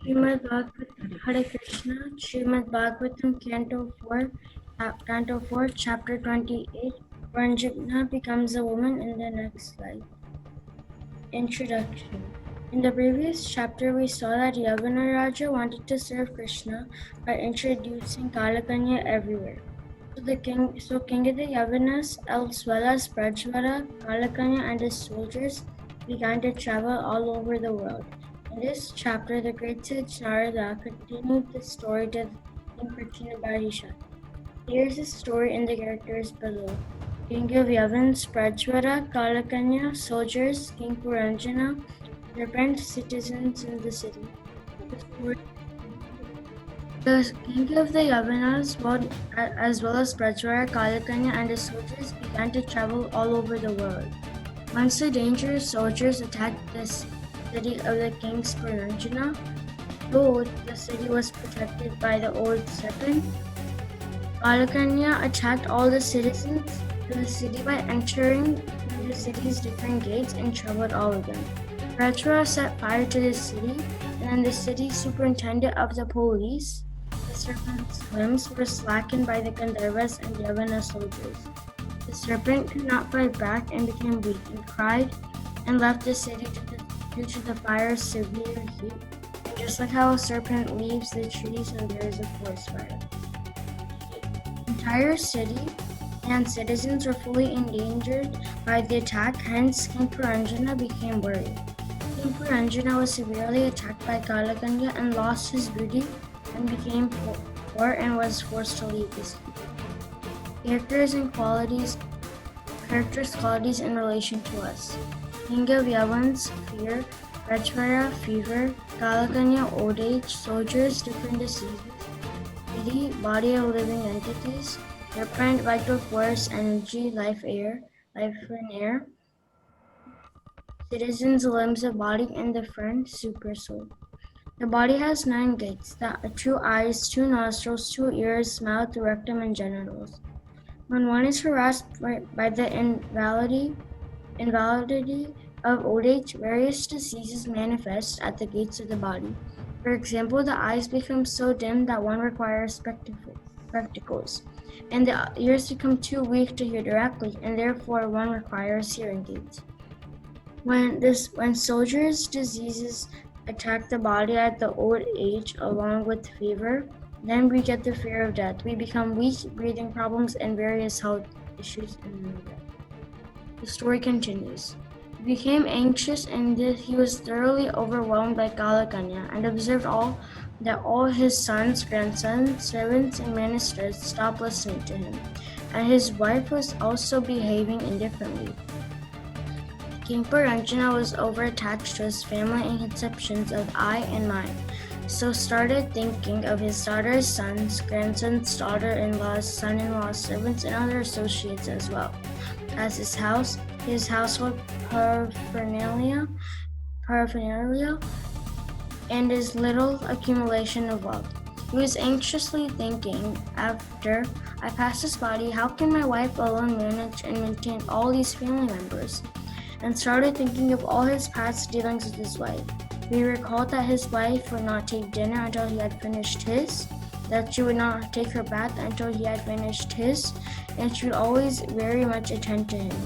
Hare Krishna, Srimad Bhagavatam, Canto 4, Chapter 28. Puranjana becomes a woman in the next life. Introduction. In the previous chapter, we saw that Yavana Raja wanted to serve Krishna by introducing Kalakanya everywhere. So King of the Yavanas, as well as Prajvara, Kalakanya and his soldiers began to travel all over the world. In this chapter, the great sage Narada continued the story to King Prachinabarisha. Here's the story in the characters below. King of Yavans, Prajvara, Kalakanya, soldiers, King Puranjana, serpent, citizens in the city. The king of the Yavanas, as well as Prajvara, Kalakanya and his soldiers began to travel all over the world. Once the dangerous soldiers attacked the city of the king's Puranjana, though the city was protected by the old serpent, Kalakanya attacked all the citizens of the city by entering through the city's different gates and troubled all of them. Prajvara set fire to the city, and then the city superintendent of the police, the serpent's limbs were slackened by the Gandharvas and Yavana soldiers. The serpent could not fight back and became weak and cried and left the city due to the fire's severe heat. And just like how a serpent leaves the trees when there is a forest fire. The entire city and citizens were fully endangered by the attack, hence King Puranjana became worried. King Puranjana was severely attacked by Kalakanya and lost his booty and became poor and was forced to leave the city. Characters, qualities in relation to us. King of Yavans, fear, Prajvara, fever, Kalakanya, old age, soldiers, different diseases, city, body of living entities, serpent, vital force, energy, life and air, citizens, limbs of body, and the friend, super soul. The body has 9 gates, 2 eyes, 2 nostrils, 2 ears, mouth, rectum, and genitals. When one is harassed by the invalidity of old age, various diseases manifest at the gates of the body. For example, the eyes become so dim that one requires spectacles, and the ears become too weak to hear directly, and therefore one requires hearing aids. When soldiers' diseases attack the body at the old age along with fever, then we get the fear of death. We become weak, breathing problems, and various health issues in the death. The story continues. He became anxious and he was thoroughly overwhelmed by Kalakanya and observed that all his sons, grandsons, servants, and ministers stopped listening to him, and his wife was also behaving indifferently. King Puranjana was over-attached to his family and conceptions of I and mine, so started thinking of his daughter's sons, grandsons, daughter-in-laws, son-in-laws, servants, and other associates as well as his household paraphernalia, and his little accumulation of wealth. He was anxiously thinking, after I pass this body, how can my wife alone manage and maintain all these family members? And started thinking of all his past dealings with his wife. He recalled that his wife would not take dinner until he had finished his, that she would not take her bath until he had finished his, and she would always very much attend to him,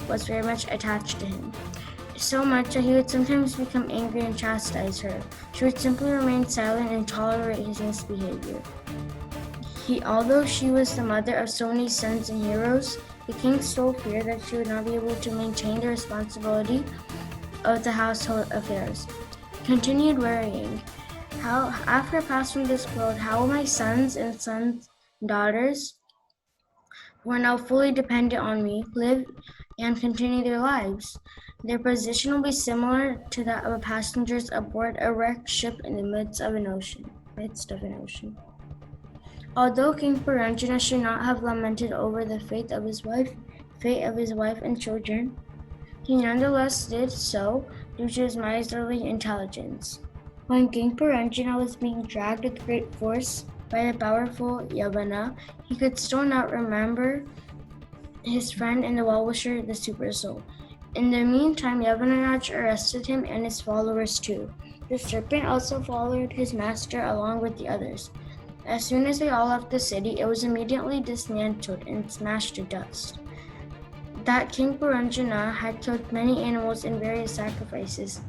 was very much attached to him. So much that he would sometimes become angry and chastise her. She would simply remain silent and tolerate his misbehavior. Although she was the mother of so many sons and heroes, the king still feared that she would not be able to maintain the responsibility of the household affairs. He continued worrying. After I pass from this world, how will my sons and daughters, who are now fully dependent on me, live and continue their lives? Their position will be similar to that of passengers aboard a wrecked ship in the midst of an ocean. Although King Puranjana should not have lamented over the fate of his wife and children, he nonetheless did so due to his miserly intelligence. When King Puranjana was being dragged with great force by the powerful Yavana, he could still not remember his friend and the well-wisher, the Super Soul. In the meantime, Yavanaraj arrested him and his followers too. The serpent also followed his master along with the others. As soon as they all left the city, it was immediately dismantled and smashed to dust. That King Puranjana had killed many animals in various sacrifices.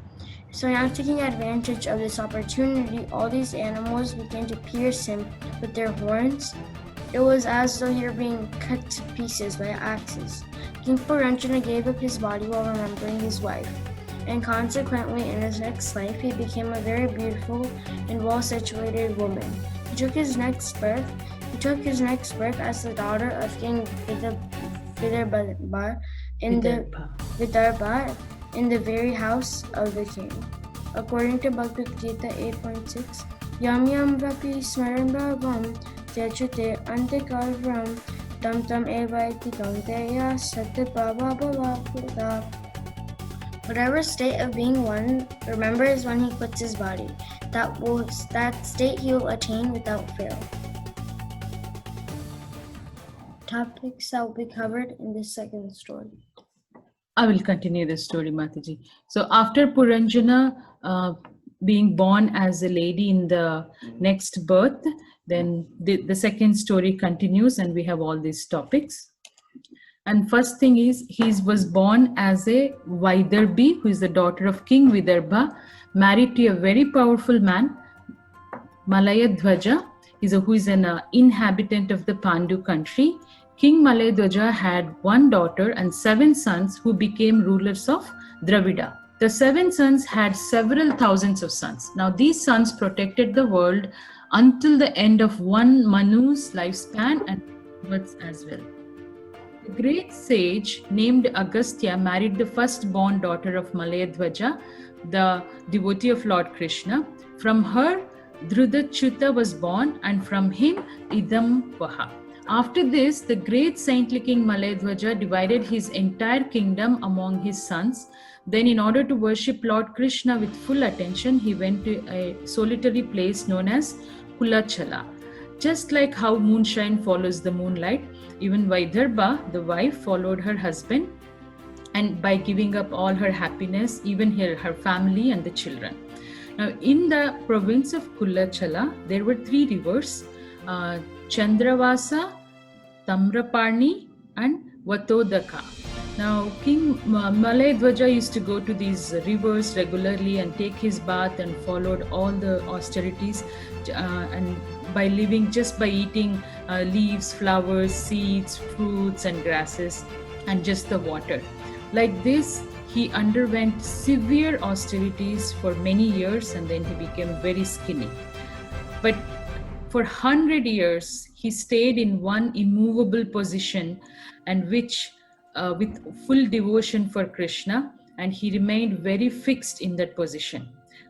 So now, taking advantage of this opportunity, all these animals began to pierce him with their horns. It was as though he were being cut to pieces by axes. King Puranjana gave up his body while remembering his wife, and consequently, in his next life, he became a very beautiful and well-situated woman. He took his next birth as the daughter of King Vidarbha in the very house of the king. According to Bhagavad Gita 8.6, Yam Yam Vapi Smaran Bhavam Tyachute Antekarvam Tam Tam Evaiti Kaunteya Satyabhava Bhava. Whatever state of being one, remember, is when he quits his body. That state he will attain without fail. Topics that will be covered in the second story. I will continue the story, Mataji. So after Puranjana being born as a lady in the next birth, then the second story continues, and we have all these topics. And first thing is, he was born as a Vaidarbhi, who is the daughter of King Vidarbha, married to a very powerful man, Malayadhwaja, who is an inhabitant of the Pandu country. King Malayadhwaja had one daughter and 7 sons who became rulers of Dravida. The 7 sons had several thousands of sons. Now these sons protected the world until the end of one Manu's lifespan and onwards as well. The great sage named Agastya married the firstborn daughter of Malayadhwaja, the devotee of Lord Krishna. From her, Dhrudachyuta was born, and from him, Idam Vaha. After this, the great saintly king Malayadhwaja divided his entire kingdom among his sons. Then, in order to worship Lord Krishna with full attention, he went to a solitary place known as Kulachala. Just like how moonshine follows the moonlight, even Vaidarbha, the wife, followed her husband, and by giving up all her happiness, even her family and the children. Now, in the province of Kulachala, there were 3 rivers, Chandravasa, Tamraparni, and Vatodaka. Now, King Malayadhwaja used to go to these rivers regularly and take his bath and followed all the austerities, and by living just by eating leaves, flowers, seeds, fruits, and grasses, and just the water. Like this, he underwent severe austerities for many years, and then he became very skinny. But for 100 years, he stayed in one immovable position, and which with full devotion for Krishna, and he remained very fixed in that position.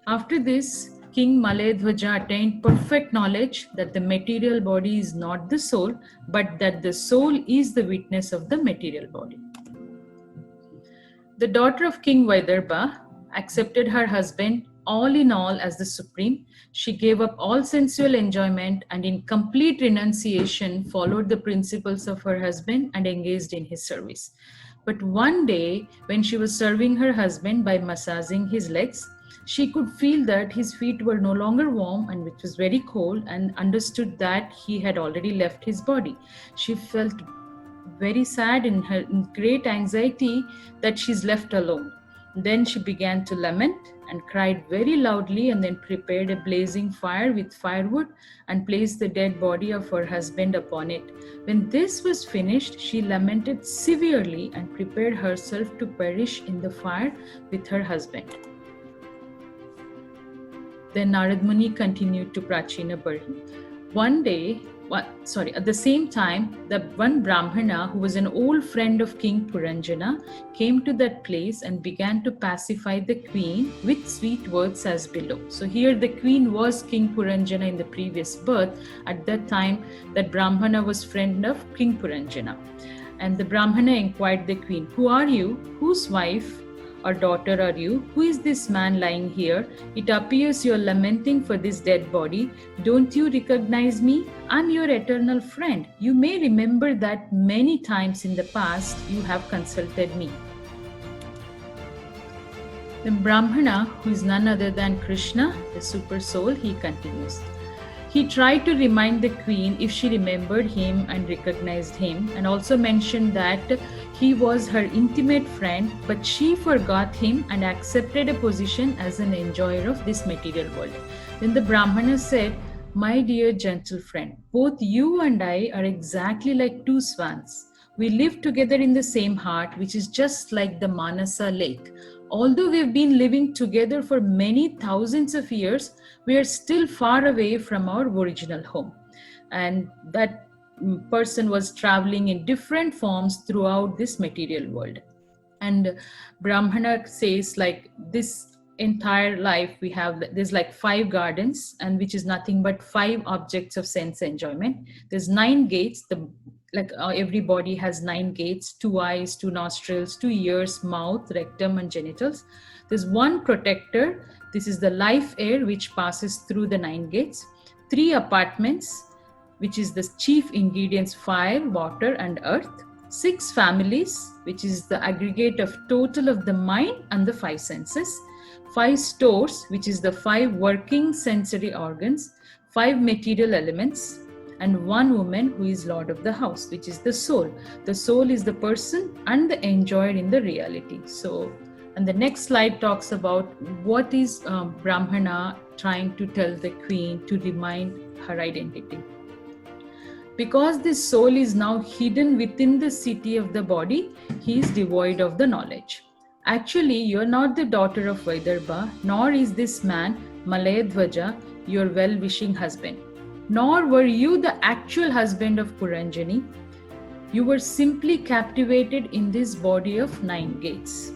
After this, King Malayadhwaja attained perfect knowledge that the material body is not the soul, but that the soul is the witness of the material body. The daughter of King Vaidarbha accepted her husband all in all as the supreme. She gave up all sensual enjoyment and in complete renunciation followed the principles of her husband and engaged in his service. But one day, when she was serving her husband by massaging his legs, she could feel that his feet were no longer warm and which was very cold, and understood that he had already left his body. She felt very sad in great anxiety that she's left alone. Then she began to lament and cried very loudly, and then prepared a blazing fire with firewood and placed the dead body of her husband upon it. When this was finished, she lamented severely and prepared herself to perish in the fire with her husband. Then Narad Muni continued to Prachina Barhi. At the same time, the one Brahmana, who was an old friend of King Puranjana, came to that place and began to pacify the queen with sweet words as below. So here the queen was King Puranjana in the previous birth. At that time, that Brahmana was friend of King Puranjana. And the Brahmana inquired the queen, "Who are you? Whose wife or daughter are you? Who is this man lying here? It appears you are lamenting for this dead body. Don't you recognize me? I'm your eternal friend. You may remember that many times in the past you have consulted me." Then Brahmana, who is none other than Krishna, the super soul, he continues. He tried to remind the queen if she remembered him and recognized him, and also mentioned that he was her intimate friend, but she forgot him and accepted a position as an enjoyer of this material world. Then the Brahmana said, "My dear gentle friend, both you and I are exactly like two swans. We live together in the same heart, which is just like the Manasa lake. Although we've been living together for many thousands of years, we are still far away from our original home." And that person was traveling in different forms throughout this material world. And Brahmana says, like, this entire life we have, there's like 5 gardens, and which is nothing but 5 objects of sense enjoyment. There's 9 gates, every body has 9 gates: 2 eyes, 2 nostrils, 2 ears, mouth, rectum, and genitals. There's one protector, this is the life air which passes through the 9 gates. 3 apartments, which is the chief ingredients: fire, water, and earth. 6 families, which is the aggregate of total of the mind and the 5 senses. 5 stores, which is the 5 working sensory organs. 5 material elements, and 1 woman who is lord of the house, which is the soul. The soul is the person and the enjoyer in the reality. So, and the next slide talks about what is Brahmana trying to tell the queen to remind her identity. Because this soul is now hidden within the city of the body, he is devoid of the knowledge. Actually, you are not the daughter of Vaidarbha, nor is this man, Malayadvaja, your well-wishing husband. Nor were you the actual husband of Puranjani. You were simply captivated in this body of 9 gates.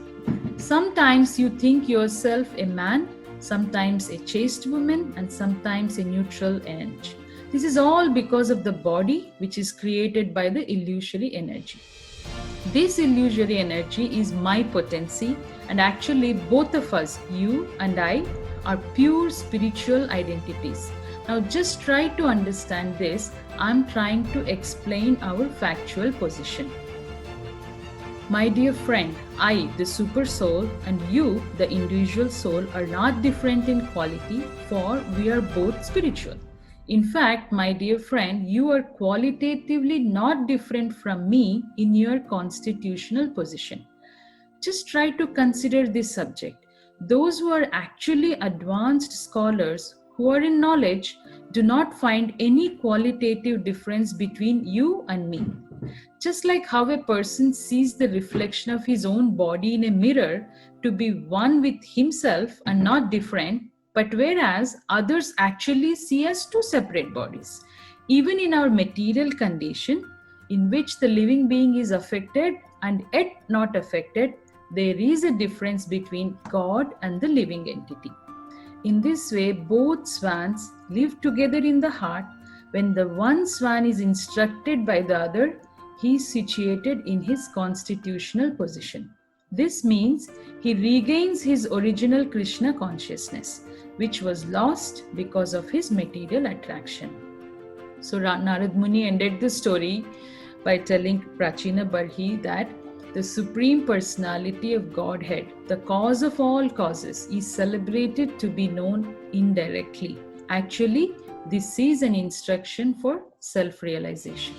Sometimes you think yourself a man, sometimes a chaste woman, and sometimes a neutral energy. This is all because of the body, which is created by the illusory energy. This illusory energy is my potency, and actually both of us, you and I, are pure spiritual identities. Now just try to understand this. I'm trying to explain our factual position. My dear friend, I, the super soul, and you, the individual soul, are not different in quality, for we are both spiritual. In fact, my dear friend, you are qualitatively not different from me in your constitutional position. Just try to consider this subject. Those who are actually advanced scholars, who are in knowledge, do not find any qualitative difference between you and me. Just like how a person sees the reflection of his own body in a mirror to be one with himself and not different, but whereas others actually see us 2 separate bodies. Even in our material condition, in which the living being is affected and yet not affected, there is a difference between God and the living entity. In this way, both swans live together in the heart. When the one swan is instructed by the other, he is situated in his constitutional position. This means he regains his original Krishna consciousness, which was lost because of his material attraction. So Narad Muni ended the story by telling Prachina Barhi that the Supreme Personality of Godhead, the cause of all causes, is celebrated to be known indirectly. Actually, this is an instruction for self-realization.